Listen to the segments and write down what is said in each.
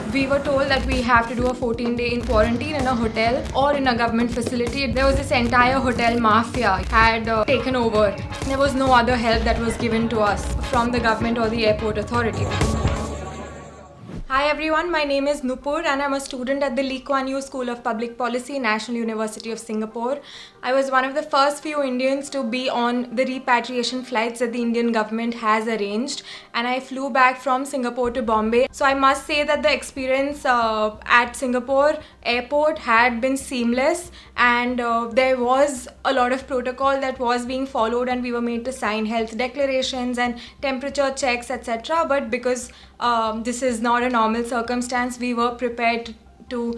We were told that we have to do a 14-day in quarantine in a hotel or in a government facility. There was this entire hotel mafia had taken over. There was no other help that was given to us from the government or the airport authority. Hi everyone, my name is Nupur and I'm a student at the Lee Kuan Yew School of Public Policy, National University of Singapore. I was one of the first few Indians to be on the repatriation flights that the Indian government has arranged, and I flew back from Singapore to Bombay. So I must say that the experience at Singapore airport had been seamless, and there was a lot of protocol that was being followed, and we were made to sign health declarations and temperature checks, etc. But because this is not a normal circumstance, we were prepared to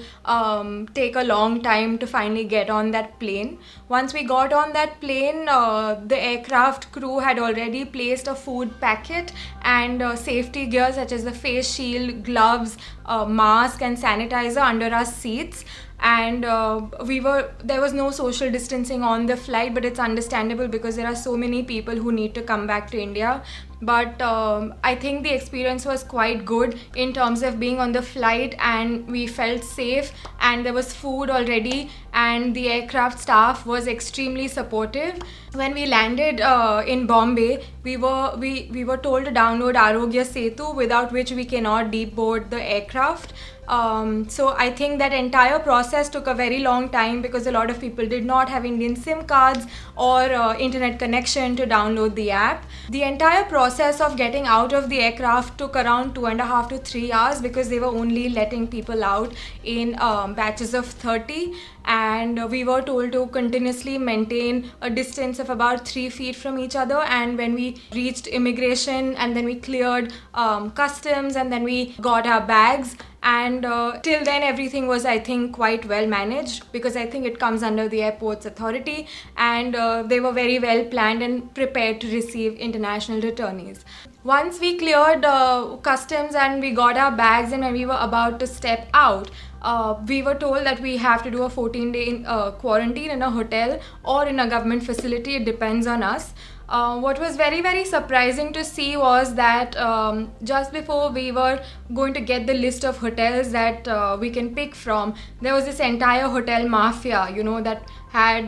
take a long time to finally get on that plane. Once we got on that plane, the aircraft crew had already placed a food packet and safety gear such as the face shield, gloves, mask and sanitizer under our seats. And there was no social distancing on the flight, but it's understandable because there are so many people who need to come back to India. But I think the experience was quite good in terms of being on the flight, and we felt safe, and there was food already, and the aircraft staff was extremely supportive. When we landed in Bombay, we were told to download Arogya Setu, without which we cannot deboard the aircraft. So I think that entire process took a very long time because a lot of people did not have Indian SIM cards or internet connection to download the app. The entire process of getting out of the aircraft took around 2.5 to 3 hours because they were only letting people out in batches of 30, and we were told to continuously maintain a distance of about 3 feet from each other. And when we reached immigration, and then we cleared customs, and then we got our bags, and till then everything was, I think, quite well managed because I think it comes under the airports authority, and they were very well planned and prepared to receive international returnees. Once we cleared customs and we got our bags, and when we were about to step out, we were told that we have to do a 14-day in quarantine in a hotel or in a government facility. It depends on us. What was very, very surprising to see was that just before we were going to get the list of hotels that we can pick from, there was this entire hotel mafia, that had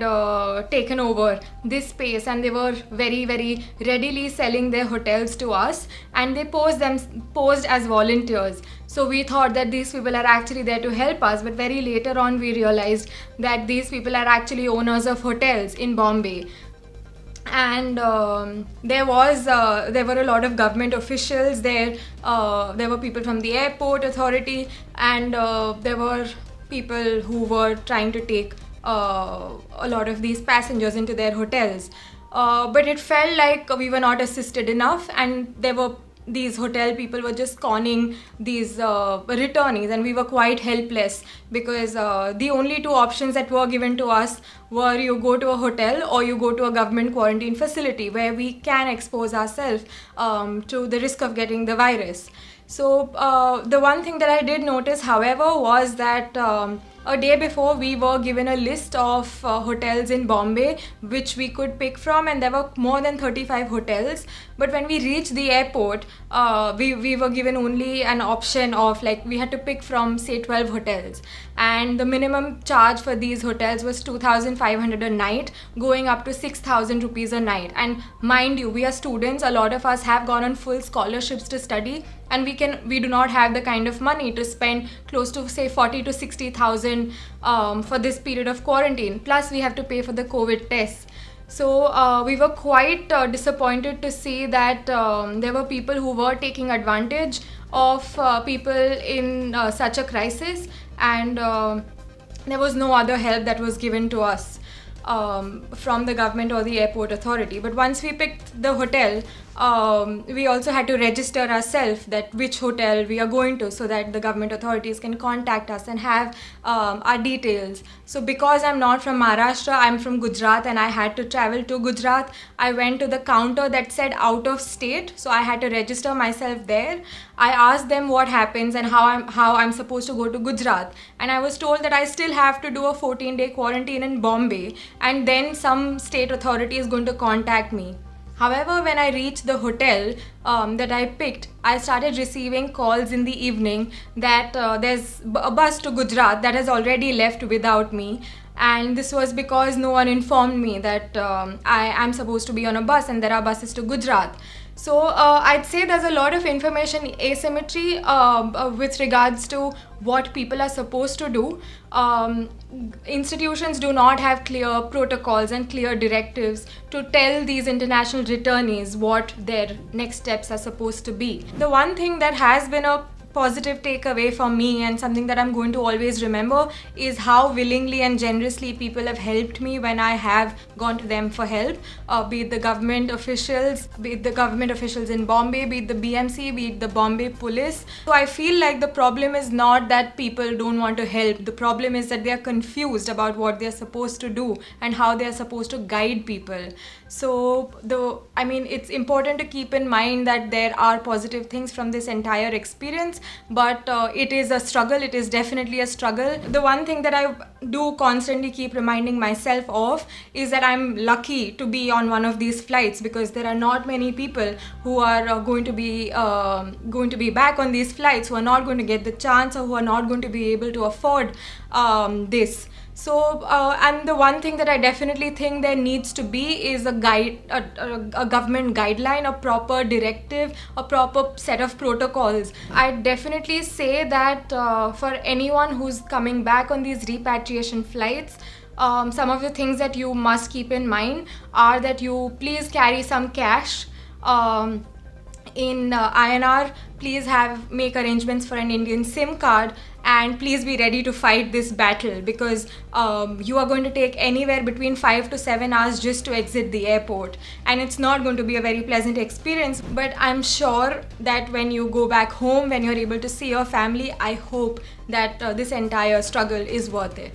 taken over this space, and they were very, very readily selling their hotels to us, and they posed as volunteers. So we thought that these people are actually there to help us, but very later on we realized that these people are actually owners of hotels in Bombay. And there were a lot of government officials there. There were people from the airport authority, and there were people who were trying to take a lot of these passengers into their hotels. But it felt like we were not assisted enough, and these hotel people were just conning these returnees, and we were quite helpless because the only two options that were given to us were you go to a hotel or you go to a government quarantine facility where we can expose ourselves to the risk of getting the virus. So the one thing that I did notice, however, was that a day before we were given a list of hotels in Bombay which we could pick from, and there were more than 35 hotels. But when we reached the airport, we were given only an option of, like, we had to pick from, say, 12 hotels, and the minimum charge for these hotels was 2,500 a night, going up to 6,000 rupees a night. And mind you, we are students, a lot of us have gone on full scholarships to study, and we do not have the kind of money to spend close to, say, 40 to 60,000 for this period of quarantine. Plus we have to pay for the COVID tests. So we were quite disappointed to see that there were people who were taking advantage of people in such a crisis, and there was no other help that was given to us from the government or the airport authority. But once we picked the hotel, we also had to register ourselves that which hotel we are going to, so that the government authorities can contact us and have our details. So because I'm not from Maharashtra, I'm from Gujarat, and I had to travel to Gujarat. I went to the counter that said out of state, so I had to register myself there. I asked them what happens and how I'm supposed to go to Gujarat, and I was told that I still have to do a 14-day quarantine in Bombay, and then some state authority is going to contact me. However, when I reached the hotel that I picked, I started receiving calls in the evening that there's a bus to Gujarat that has already left without me. And this was because no one informed me that I am supposed to be on a bus and there are buses to Gujarat. So I'd say there's a lot of information asymmetry with regards to what people are supposed to do. Institutions do not have clear protocols and clear directives to tell these international returnees what their next steps are supposed to be. The one thing that has been a positive takeaway for me and something that I'm going to always remember is how willingly and generously people have helped me when I have gone to them for help, be it the government officials, in Bombay, be it the BMC, be it the Bombay police. So I feel like the problem is not that people don't want to help. The problem is that they are confused about what they are supposed to do and how they are supposed to guide people. So it's important to keep in mind that there are positive things from this entire experience, but it is a struggle. It is definitely a struggle. The one thing that I do constantly keep reminding myself of is that I'm lucky to be on one of these flights, because there are not many people who are going to be back on these flights, who are not going to get the chance or who are not going to be able to afford this. So, and the one thing that I definitely think there needs to be is a government guideline, a proper directive, a proper set of protocols. I definitely say that for anyone who's coming back on these repatriation flights, some of the things that you must keep in mind are that you please carry some cash. In INR, please make arrangements for an Indian SIM card, and please be ready to fight this battle, because you are going to take anywhere between 5 to 7 hours just to exit the airport, and it's not going to be a very pleasant experience. But I'm sure that when you go back home, when you're able to see your family, I hope that this entire struggle is worth it.